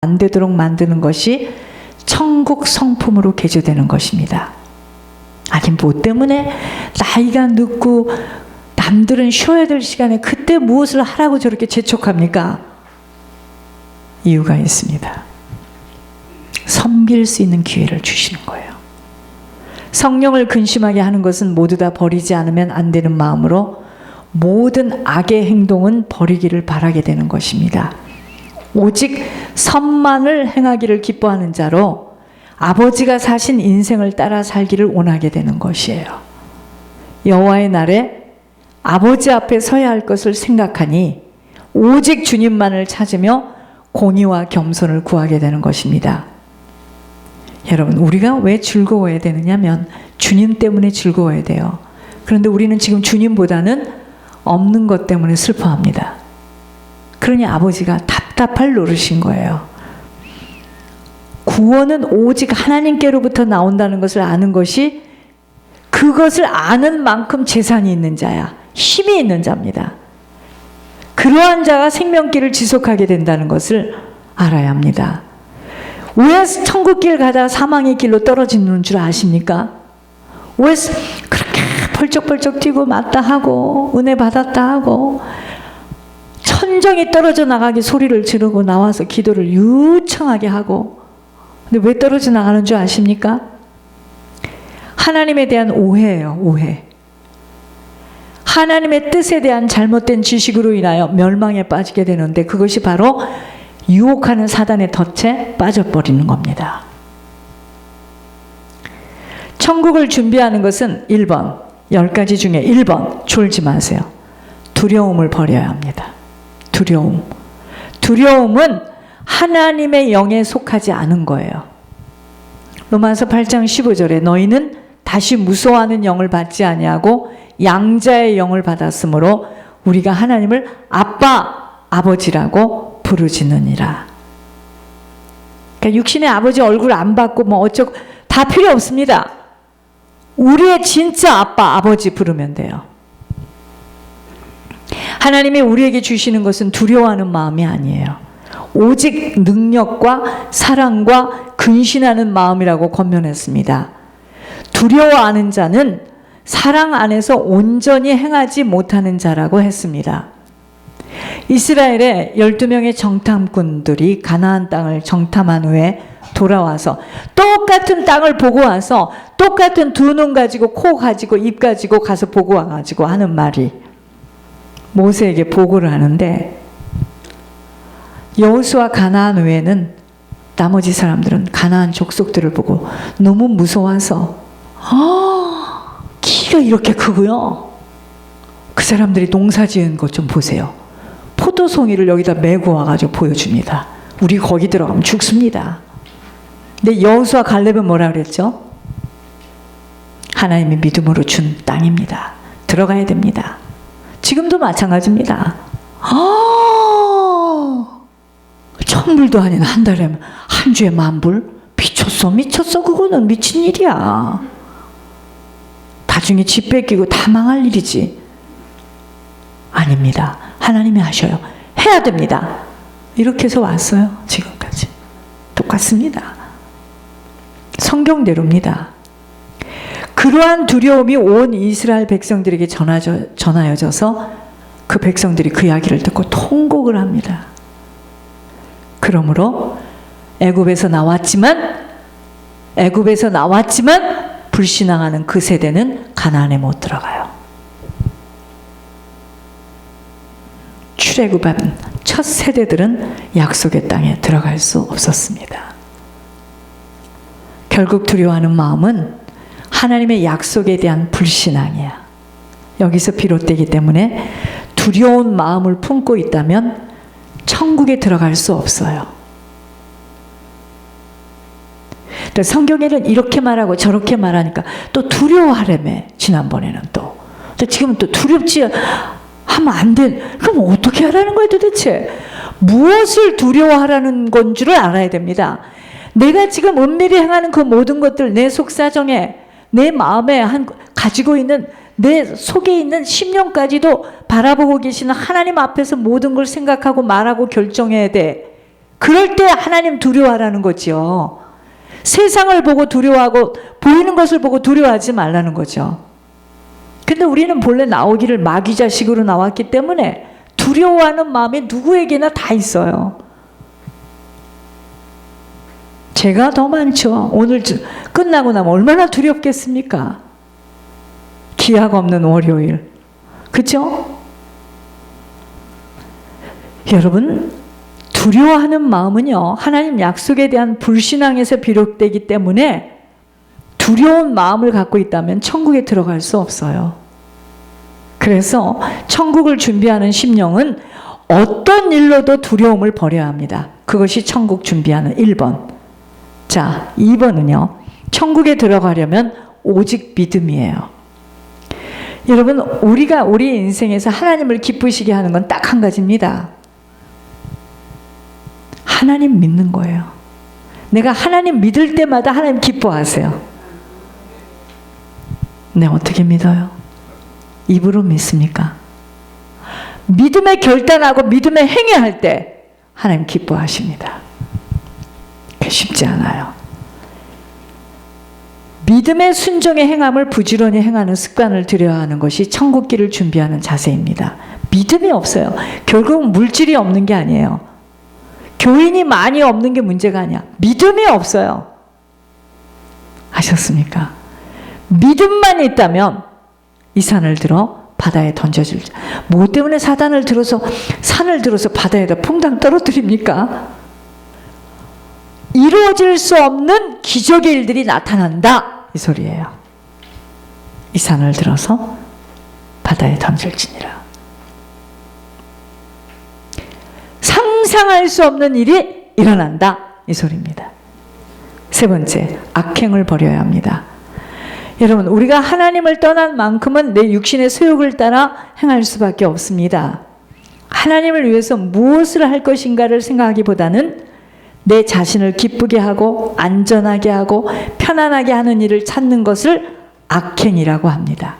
안 되도록 만드는 것이 천국 성품으로 개조되는 것입니다. 아니 뭐 때문에 나이가 늦고 남들은 쉬어야 될 시간에 그때 무엇을 하라고 저렇게 재촉합니까? 이유가 있습니다. 섬길 수 있는 기회를 주시는 거예요. 성령을 근심하게 하는 것은 모두 다 버리지 않으면 안 되는 마음으로 모든 악의 행동은 버리기를 바라게 되는 것입니다. 오직 선만을 행하기를 기뻐하는 자로 아버지가 사신 인생을 따라 살기를 원하게 되는 것이에요. 여호와의 날에 아버지 앞에 서야 할 것을 생각하니 오직 주님만을 찾으며 공의와 겸손을 구하게 되는 것입니다. 여러분, 우리가 왜 즐거워야 되느냐면 주님 때문에 즐거워야 돼요. 그런데 우리는 지금 주님보다는 없는 것 때문에 슬퍼합니다. 그러니 아버지가 답답할 노릇인 거예요. 구원은 오직 하나님께로부터 나온다는 것을 아는 것이, 그것을 아는 만큼 재산이 있는 자야, 힘이 있는 자입니다. 그러한 자가 생명길을 지속하게 된다는 것을 알아야 합니다. 왜 천국길 가다가 사망의 길로 떨어지는 줄 아십니까? 왜 그렇게 펄쩍펄쩍 뛰고 맞다 하고 은혜 받았다 하고 천정이 떨어져 나가게 소리를 지르고 나와서 기도를 유창하게 하고, 근데 왜 떨어져 나가는 줄 아십니까? 하나님에 대한 오해예요. 오해. 하나님의 뜻에 대한 잘못된 지식으로 인하여 멸망에 빠지게 되는데, 그것이 바로 유혹하는 사단의 덫에 빠져버리는 겁니다. 천국을 준비하는 것은 1번, 10가지 중에 1번, 졸지 마세요. 두려움을 버려야 합니다. 두려움. 두려움은 하나님의 영에 속하지 않은 거예요. 로마서 8장 15절에 너희는 다시 무서워하는 영을 받지 아니하고 양자의 영을 받았으므로 우리가 하나님을 아빠, 아버지라고 부르짖느니라. 그러니까 육신의 아버지 얼굴 안 받고 뭐 어쩌고 다 필요 없습니다. 우리의 진짜 아빠, 아버지 부르면 돼요. 하나님이 우리에게 주시는 것은 두려워하는 마음이 아니에요. 오직 능력과 사랑과 근신하는 마음이라고 권면했습니다. 두려워하는 자는 사랑 안에서 온전히 행하지 못하는 자라고 했습니다. 이스라엘의 12명의 정탐꾼들이 가나안 땅을 정탐한 후에 돌아와서 똑같은 땅을 보고 와서 똑같은 두 눈 가지고 코 가지고 입 가지고 가서 보고 와가지고 하는 말이, 모세에게 보고를 하는데, 여호수아 가나안 외에는 나머지 사람들은 가나안 족속들을 보고 너무 무서워서 키가 이렇게 크고요. 그 사람들이 농사 지은 것 좀 보세요. 포도송이를 여기다 메고 와가지고 보여줍니다. 우리 거기 들어가면 죽습니다. 근데 여호수아 갈렙은 뭐라 그랬죠? 하나님이 믿음으로 준 땅입니다. 들어가야 됩니다. 지금도 마찬가지입니다. 천불도 아닌 한 달에 한 주에 10,000불? 미쳤어. 그거는 미친 일이야. 나중에 집 뺏기고 다 망할 일이지. 아닙니다. 하나님이 하셔요. 해야 됩니다. 이렇게 해서 왔어요. 지금까지. 똑같습니다. 성경대로입니다. 그러한 두려움이 온 이스라엘 백성들에게 전하여져서 그 백성들이 그 이야기를 듣고 통곡을 합니다. 그러므로 애굽에서 나왔지만 불신앙하는 그 세대는 가나안에 못 들어가요. 출애굽한 첫 세대들은 약속의 땅에 들어갈 수 없었습니다. 결국 두려워하는 마음은 하나님의 약속에 대한 불신앙이야. 여기서 비롯되기 때문에 두려운 마음을 품고 있다면 천국에 들어갈 수 없어요. 성경에는 이렇게 말하고 저렇게 말하니까 또 두려워하려며, 지난번에는 또. 지금은 또 두렵지 하면 안 돼. 그럼 어떻게 하라는 거예요 도대체? 무엇을 두려워하라는 건 줄을 알아야 됩니다. 내가 지금 은밀히 행하는 그 모든 것들, 내 속사정에, 내 마음에 가지고 있는, 내 속에 있는 심령까지도 바라보고 계시는 하나님 앞에서 모든 걸 생각하고 말하고 결정해야 돼. 그럴 때 하나님 두려워하라는 거죠. 세상을 보고 두려워하고 보이는 것을 보고 두려워하지 말라는 거죠. 근데 우리는 본래 나오기를 마귀 자식으로 나왔기 때문에 두려워하는 마음이 누구에게나 다 있어요. 제가 더 많죠. 오늘 끝나고 나면 얼마나 두렵겠습니까? 기약 없는 월요일. 그죠? 여러분, 두려워하는 마음은요, 하나님 약속에 대한 불신앙에서 비롯되기 때문에 두려운 마음을 갖고 있다면 천국에 들어갈 수 없어요. 그래서 천국을 준비하는 심령은 어떤 일로도 두려움을 버려야 합니다. 그것이 천국 준비하는 1번. 자, 2번은요. 천국에 들어가려면 오직 믿음이에요. 여러분, 우리가 우리 인생에서 하나님을 기쁘시게 하는 건 딱 한 가지입니다. 하나님 믿는 거예요. 내가 하나님 믿을 때마다 하나님 기뻐하세요. 네, 어떻게 믿어요? 입으로 믿습니까? 믿음에 결단하고 믿음에 행위할 때 하나님 기뻐하십니다. 쉽지 않아요. 믿음의 순종의 행함을 부지런히 행하는 습관을 들여야 하는 것이 천국길을 준비하는 자세입니다. 믿음이 없어요. 결국은 물질이 없는 게 아니에요. 교인이 많이 없는 게 문제가 아니야. 믿음이 없어요. 아셨습니까? 믿음만 있다면 이 산을 들어 바다에 던져줄. 뭐 때문에 산을 들어서 바다에다 퐁당 떨어뜨립니까? 이루어질 수 없는 기적의 일들이 나타난다, 이 소리예요. 이 산을 들어서 바다에 던질지니라. 상상할 수 없는 일이 일어난다, 이 소리입니다. 세 번째, 악행을 버려야 합니다. 여러분, 우리가 하나님을 떠난 만큼은 내 육신의 소욕을 따라 행할 수밖에 없습니다. 하나님을 위해서 무엇을 할 것인가를 생각하기보다는 내 자신을 기쁘게 하고 안전하게 하고 편안하게 하는 일을 찾는 것을 악행이라고 합니다.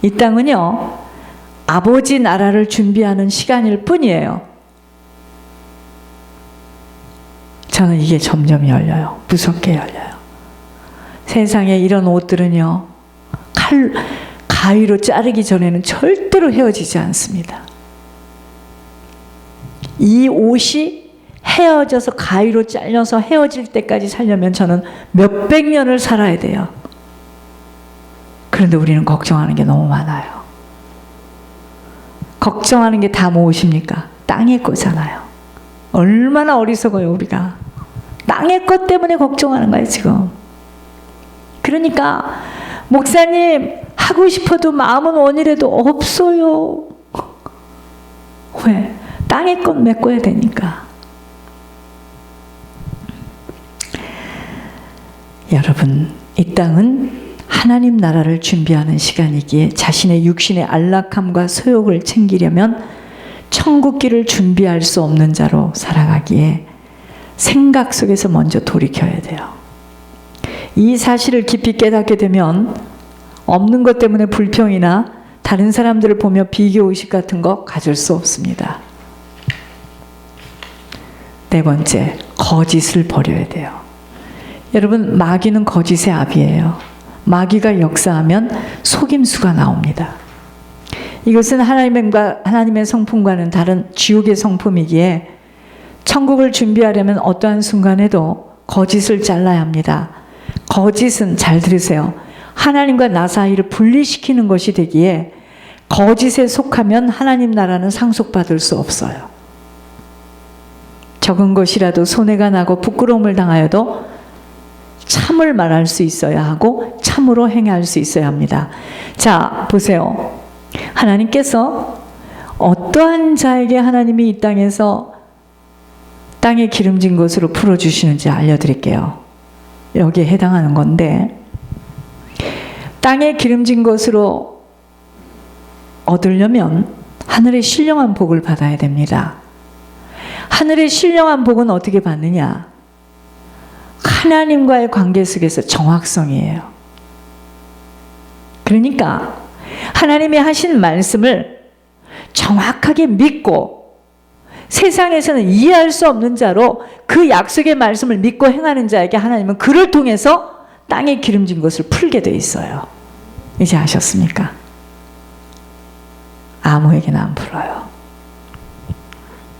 이 땅은요, 아버지 나라를 준비하는 시간일 뿐이에요. 저는 이게 점점 열려요. 무섭게 열려요. 세상에 이런 옷들은요, 가위로 자르기 전에는 절대로 헤어지지 않습니다. 이 옷이 헤어져서 가위로 잘려서 헤어질 때까지 살려면 저는 몇백 년을 살아야 돼요. 그런데 우리는 걱정하는 게 너무 많아요. 걱정하는 게 다 무엇입니까? 땅의 거잖아요. 얼마나 어리석어요, 우리가. 땅의 것 때문에 걱정하는 거예요, 지금. 그러니까 목사님, 하고 싶어도 마음은 원이라도 없어요. 왜? 땅의 것 메꿔야 되니까. 여러분, 이 땅은 하나님 나라를 준비하는 시간이기에 자신의 육신의 안락함과 소욕을 챙기려면 천국길을 준비할 수 없는 자로 살아가기에 생각 속에서 먼저 돌이켜야 돼요. 이 사실을 깊이 깨닫게 되면 없는 것 때문에 불평이나 다른 사람들을 보며 비교의식 같은 거 가질 수 없습니다. 네 번째, 거짓을 버려야 돼요. 여러분, 마귀는 거짓의 아비예요. 마귀가 역사하면 속임수가 나옵니다. 이것은 하나님의 성품과는 다른 지옥의 성품이기에 천국을 준비하려면 어떠한 순간에도 거짓을 잘라야 합니다. 거짓은, 잘 들으세요, 하나님과 나 사이를 분리시키는 것이 되기에 거짓에 속하면 하나님 나라는 상속받을 수 없어요. 적은 것이라도 손해가 나고 부끄러움을 당하여도 참을 말할 수 있어야 하고 참으로 행할 수 있어야 합니다. 자, 보세요. 하나님께서 어떠한 자에게 하나님이 이 땅에서 땅에 기름진 것으로 풀어주시는지 알려드릴게요. 여기에 해당하는 건데, 땅에 기름진 것으로 얻으려면 하늘의 신령한 복을 받아야 됩니다. 하늘의 신령한 복은 어떻게 받느냐? 하나님과의 관계 속에서 정확성이에요. 그러니까 하나님이 하신 말씀을 정확하게 믿고 세상에서는 이해할 수 없는 자로 그 약속의 말씀을 믿고 행하는 자에게 하나님은 그를 통해서 땅에 기름진 것을 풀게 돼 있어요. 이제 아셨습니까? 아무에게나 안 풀어요.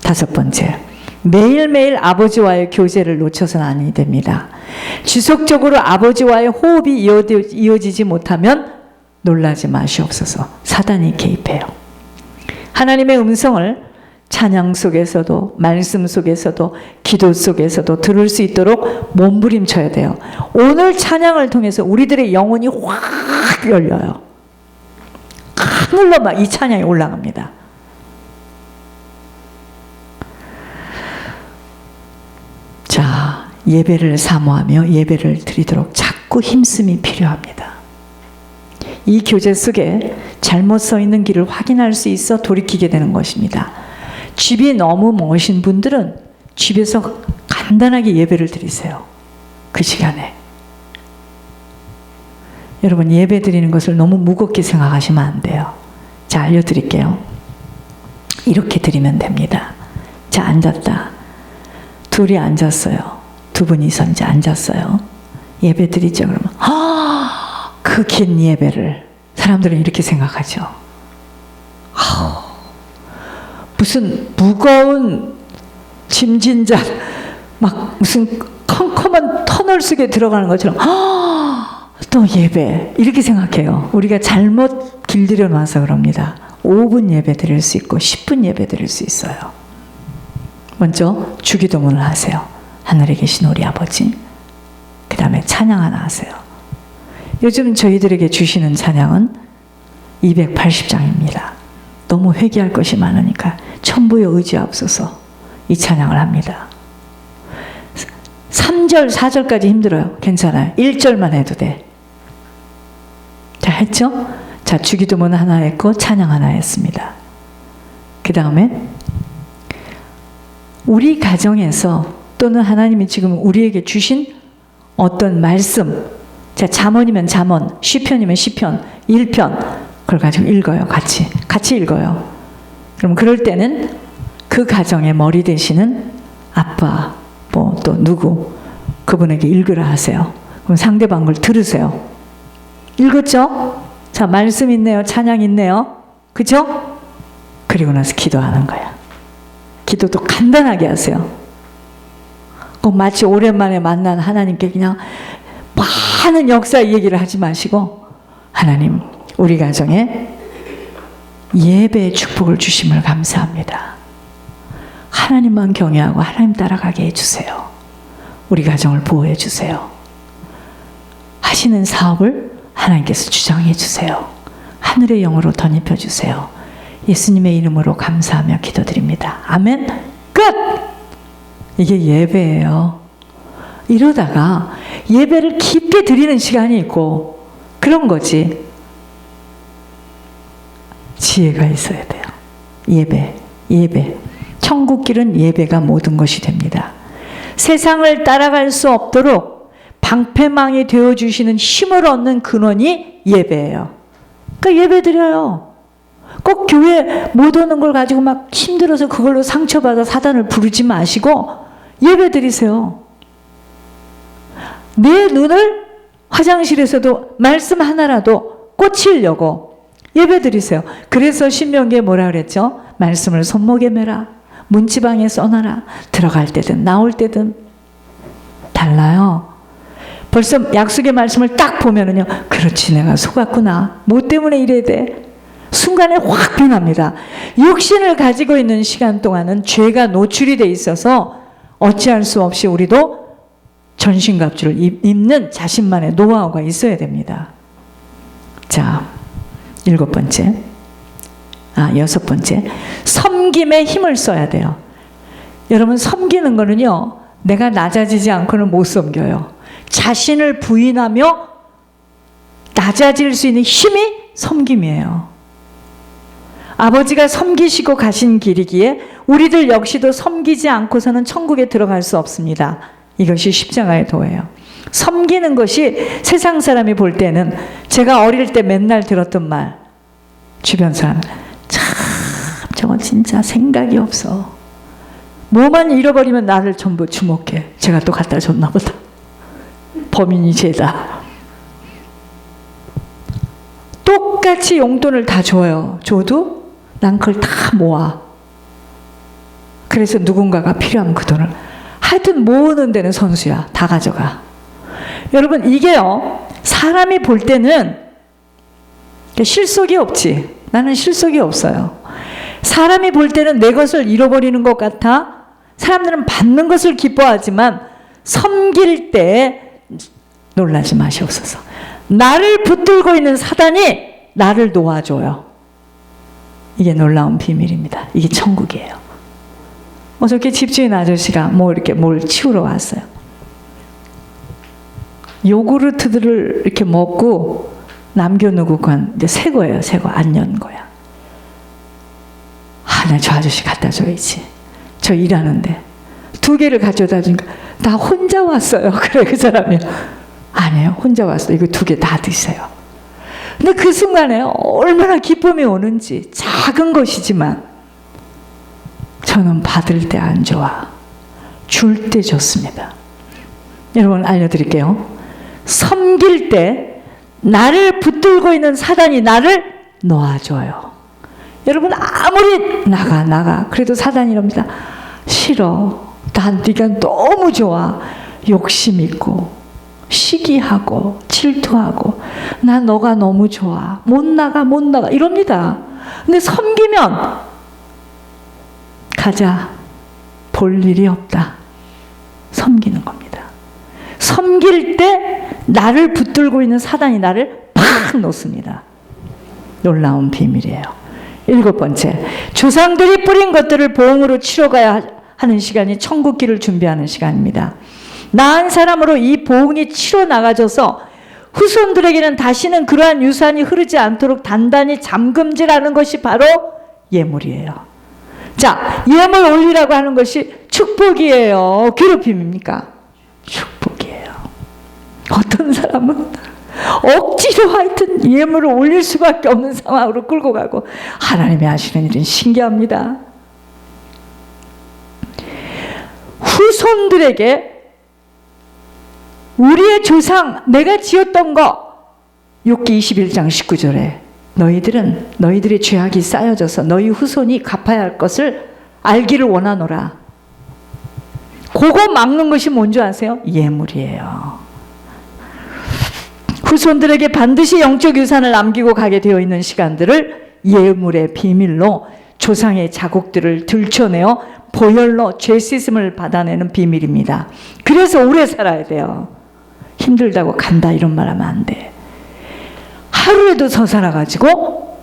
5번째, 매일매일 아버지와의 교제를 놓쳐서는 아니 됩니다. 지속적으로 아버지와의 호흡이 이어지지 못하면 놀라지 마시옵소서. 사단이 개입해요. 하나님의 음성을 찬양 속에서도 말씀 속에서도 기도 속에서도 들을 수 있도록 몸부림쳐야 돼요. 오늘 찬양을 통해서 우리들의 영혼이 확 열려요. 하늘로 막 이 찬양이 올라갑니다. 자, 예배를 사모하며 예배를 드리도록 자꾸 힘씀이 필요합니다. 이 교제 속에 잘못 서 있는 길을 확인할 수 있어 돌이키게 되는 것입니다. 집이 너무 먼신 분들은 집에서 간단하게 예배를 드리세요. 그 시간에. 여러분, 예배 드리는 것을 너무 무겁게 생각하시면 안 돼요. 자, 알려드릴게요. 이렇게 드리면 됩니다. 자, 앉았다. 둘이 앉았어요. 두 분이서 이제 앉았어요. 예배 드리죠. 그러면 그 긴 예배를 사람들은 이렇게 생각하죠. 무슨 무거운 짐진잔 막 무슨 컴컴한 터널 속에 들어가는 것처럼 또 예배 이렇게 생각해요. 우리가 잘못 길들여 놔서 그럽니다. 5분 예배 드릴 수 있고 10분 예배 드릴 수 있어요. 먼저 주기도문을 하세요. 하늘에 계신 우리 아버지. 그 다음에 찬양 하나 하세요. 요즘 저희들에게 주시는 찬양은 280장입니다. 너무 회개할 것이 많으니까 천부에 의지하옵소서 이 찬양을 합니다. 3절, 4절까지 힘들어요. 괜찮아요. 1절만 해도 돼. 자, 했죠? 자, 주기도문 하나 했고 찬양 하나 했습니다. 그 다음에 우리 가정에서 또는 하나님이 지금 우리에게 주신 어떤 말씀, 자, 잠언이면 잠언, 시편이면 시편, 1편 그걸 가지고 읽어요. 같이 읽어요. 그럼 그럴 때는 그 가정의 머리 되시는 아빠, 뭐 또 누구 그분에게 읽으라 하세요. 그럼 상대방 걸 들으세요. 읽었죠? 자, 말씀 있네요. 찬양 있네요. 그죠? 그리고 나서 기도하는 거야. 기도도 간단하게 하세요. 꼭 마치 오랜만에 만난 하나님께 그냥 많은 역사 얘기를 하지 마시고 하나님, 우리 가정에 예배의 축복을 주심을 감사합니다. 하나님만 경외하고 하나님 따라가게 해주세요. 우리 가정을 보호해 주세요. 하시는 사업을 하나님께서 주장해 주세요. 하늘의 영으로 덧입혀 주세요. 예수님의 이름으로 감사하며 기도드립니다. 아멘. 끝! 이게 예배예요. 이러다가 예배를 깊게 드리는 시간이 있고 그런 거지. 지혜가 있어야 돼요. 예배. 천국길은 예배가 모든 것이 됩니다. 세상을 따라갈 수 없도록 방패망이 되어주시는 힘을 얻는 근원이 예배예요. 그러니까 예배 드려요. 꼭 교회 못 오는 걸 가지고 막 힘들어서 그걸로 상처받아 사단을 부르지 마시고 예배 드리세요. 내 눈을 화장실에서도 말씀 하나라도 꽂히려고 예배 드리세요. 그래서 신명기에 뭐라 그랬죠? 말씀을 손목에 매라. 문지방에 써놔라. 들어갈 때든 나올 때든 달라요. 벌써 약속의 말씀을 딱 보면은요. 그렇지, 내가 속았구나. 뭐 때문에 이래야 돼? 순간에 확 변합니다. 육신을 가지고 있는 시간 동안은 죄가 노출이 돼 있어서 어찌할 수 없이 우리도 전신갑주를 입는 자신만의 노하우가 있어야 됩니다. 자, 7번째. 6번째. 섬김에 힘을 써야 돼요. 여러분, 섬기는 거는요, 내가 낮아지지 않고는 못 섬겨요. 자신을 부인하며 낮아질 수 있는 힘이 섬김이에요. 아버지가 섬기시고 가신 길이기에 우리들 역시도 섬기지 않고서는 천국에 들어갈 수 없습니다. 이것이 십자가의 도예요. 섬기는 것이 세상 사람이 볼 때는 제가 어릴 때 맨날 들었던 말, 주변 사람, 참 저건 진짜 생각이 없어. 뭐만 잃어버리면 나를 전부 주목해. 제가 또 갖다 줬나 보다. 범인이 쟤다. 똑같이 용돈을 다 줘요. 줘도 난 그걸 다 모아. 그래서 누군가가 필요하면 그 돈을 하여튼 모으는 데는 선수야. 다 가져가. 여러분 이게요, 사람이 볼 때는 실속이 없지. 나는 실속이 없어요. 사람이 볼 때는 내 것을 잃어버리는 것 같아. 사람들은 받는 것을 기뻐하지만 섬길 때 놀라지 마시옵소서. 나를 붙들고 있는 사단이 나를 놓아줘요. 이게 놀라운 비밀입니다. 이게 천국이에요. 어저께 집주인 아저씨가 이렇게 뭘 치우러 왔어요. 요구르트들을 이렇게 먹고 남겨놓고 간 새 거예요. 새 거 안 연 거야. 나 저 아저씨 갖다 줘야지. 저 일하는데 2개를 가져다 주니까 나 혼자 왔어요. 그래 그 사람이 아니에요. 혼자 왔어. 이거 2개 다 드세요. 근데 그 순간에 얼마나 기쁨이 오는지. 작은 것이지만 저는 받을 때 안 좋아. 줄 때 좋습니다. 여러분 알려드릴게요. 섬길 때 나를 붙들고 있는 사단이 나를 놓아줘요. 여러분 아무리 나가 그래도 사단이 이럽니다. 싫어. 난 네가 너무 좋아. 욕심 있고 시기하고 질투하고 난 너가 너무 좋아. 못 나가 이럽니다. 근데 섬기면 가자. 볼 일이 없다. 섬기는 겁니다. 섬길 때 나를 붙들고 있는 사단이 나를 팍 놓습니다. 놀라운 비밀이에요. 7번째, 조상들이 뿌린 것들을 보응으로 치러가야 하는 시간이 천국길을 준비하는 시간입니다. 나은 사람으로 이 보응이 치러 나가져서 후손들에게는 다시는 그러한 유산이 흐르지 않도록 단단히 잠금질하는 것이 바로 예물이에요. 자, 예물 올리라고 하는 것이 축복이에요. 괴롭힘입니까? 축복이에요. 어떤 사람은 억지로 하여튼 예물을 올릴 수밖에 없는 상황으로 끌고 가고, 하나님이 하시는 일은 신기합니다. 후손들에게 우리의 조상 내가 지었던 거, 욥기 21장 19절에 너희들의 죄악이 쌓여져서 너희 후손이 갚아야 할 것을 알기를 원하노라. 그거 막는 것이 뭔지 아세요? 예물이에요. 후손들에게 반드시 영적 유산을 남기고 가게 되어 있는 시간들을 예물의 비밀로 조상의 자국들을 들춰내어 보혈로 죄 씻음을 받아내는 비밀입니다. 그래서 오래 살아야 돼요. 힘들다고 간다 이런 말 하면 안 돼. 하루에도 더 살아가지고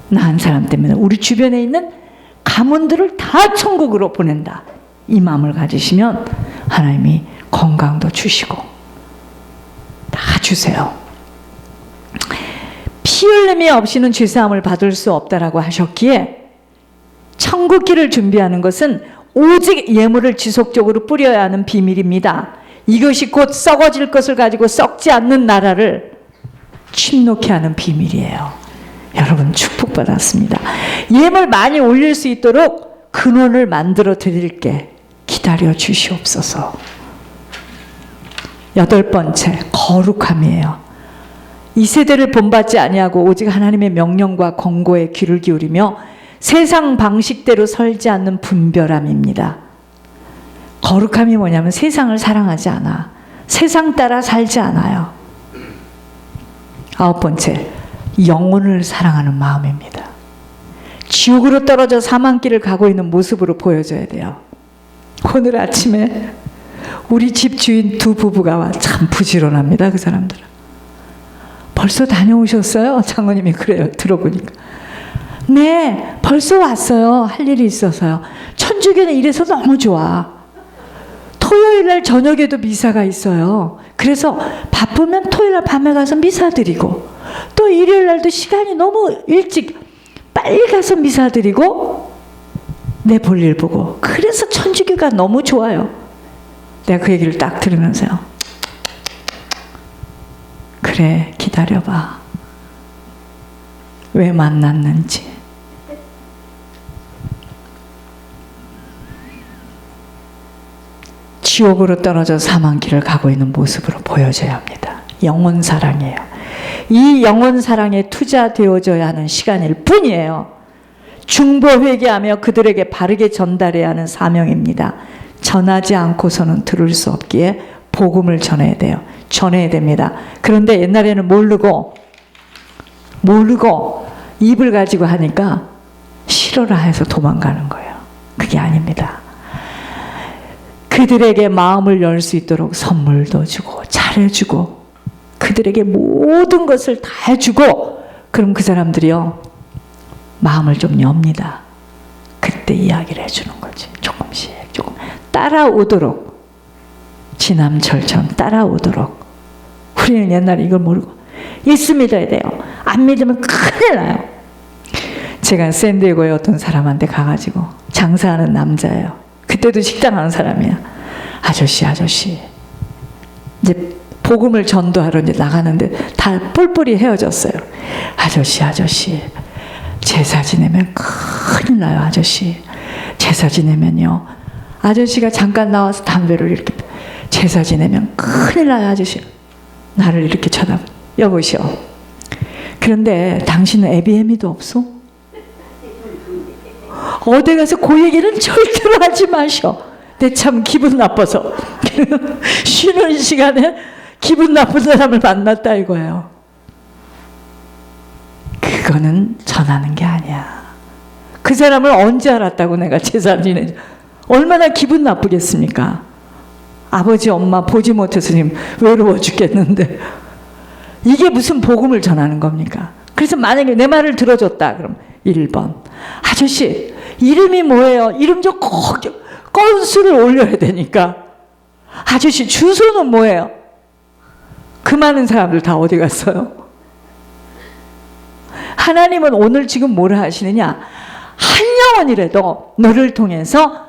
나은 사람 때문에 우리 주변에 있는 가문들을 다 천국으로 보낸다. 이 마음을 가지시면 하나님이 건강도 주시고 다 주세요. 피 흘림이 없이는 죄사함을 받을 수 없다라고 하셨기에 천국길을 준비하는 것은 오직 예물을 지속적으로 뿌려야 하는 비밀입니다. 이것이 곧 썩어질 것을 가지고 썩지 않는 나라를 침노케 하는 비밀이에요. 여러분 축복받았습니다. 예물 많이 올릴 수 있도록 근원을 만들어 드릴게. 기다려 주시옵소서. 8번째, 거룩함이에요. 이 세대를 본받지 아니하고 오직 하나님의 명령과 권고에 귀를 기울이며 세상 방식대로 살지 않는 분별함입니다. 거룩함이 뭐냐면 세상을 사랑하지 않아. 세상 따라 살지 않아요. 9번째, 영혼을 사랑하는 마음입니다. 지옥으로 떨어져 사망길을 가고 있는 모습으로 보여줘야 돼요. 오늘 아침에 우리 집 주인 2 부부가 와. 참 부지런합니다. 그 사람들은. 벌써 다녀오셨어요? 장모님이 그래요. 들어보니까. 네, 벌써 왔어요. 할 일이 있어서요. 천주교는 이래서 너무 좋아. 토요일날 저녁에도 미사가 있어요. 그래서 바쁘면 토요일날 밤에 가서 미사 드리고, 또 일요일날도 시간이 너무 일찍 빨리 가서 미사 드리고 내 볼일 보고. 그래서 천주교가 너무 좋아요. 내가 그 얘기를 딱 들으면서요. 그래, 기다려봐. 왜 만났는지. 지옥으로 떨어져 사망길을 가고 있는 모습으로 보여져야 합니다. 영혼 사랑이에요. 이 영혼 사랑에 투자되어져야 하는 시간일 뿐이에요. 중보 회개하며 그들에게 바르게 전달해야 하는 사명입니다. 전하지 않고서는 들을 수 없기에 복음을 전해야 돼요. 전해야 됩니다. 그런데 옛날에는 모르고 입을 가지고 하니까 싫어라 해서 도망가는 거예요. 그게 아닙니다. 그들에게 마음을 열 수 있도록 선물도 주고 잘해주고 그들에게 모든 것을 다 해주고, 그럼 그 사람들이요 마음을 좀 엽니다. 그때 이야기를 해주는 거지. 조금씩 조금 따라오도록, 지남철처럼 따라오도록. 우리는 옛날에 이걸 모르고 예수 믿어야 돼요. 안 믿으면 큰일 나요. 제가 샌디에고에 어떤 사람한테 가가지고, 장사하는 남자예요. 그때도 식당 하는 사람이야. 아저씨 이제 복음을 전도하러 이제 나가는데 다 뿔뿔이 헤어졌어요. 아저씨 제사 지내면 큰일 나요. 아저씨 제사 지내면요, 아저씨가 잠깐 나와서 담배를 이렇게, 제사 지내면 큰일 나요. 아저씨 나를 이렇게 쳐다봐. 여보시오, 그런데 당신은 에비에미도 없어? 어디 가서 그 얘기는 절대로 하지 마셔. 내 참 기분 나빠서 쉬는 시간에 기분 나쁜 사람을 만났다 이거예요. 그거는 전하는 게 아니야. 그 사람을 언제 알았다고 내가 제사 지내? 얼마나 기분 나쁘겠습니까? 아버지 엄마 보지 못해서 지금 외로워 죽겠는데 이게 무슨 복음을 전하는 겁니까? 그래서 만약에 내 말을 들어줬다 그럼 1번, 아저씨 이름이 뭐예요? 이름 좀 건수를 올려야 되니까. 아저씨 주소는 뭐예요? 그 많은 사람들 다 어디 갔어요? 하나님은 오늘 지금 뭐라 하시느냐? 한 영혼이라도 너를 통해서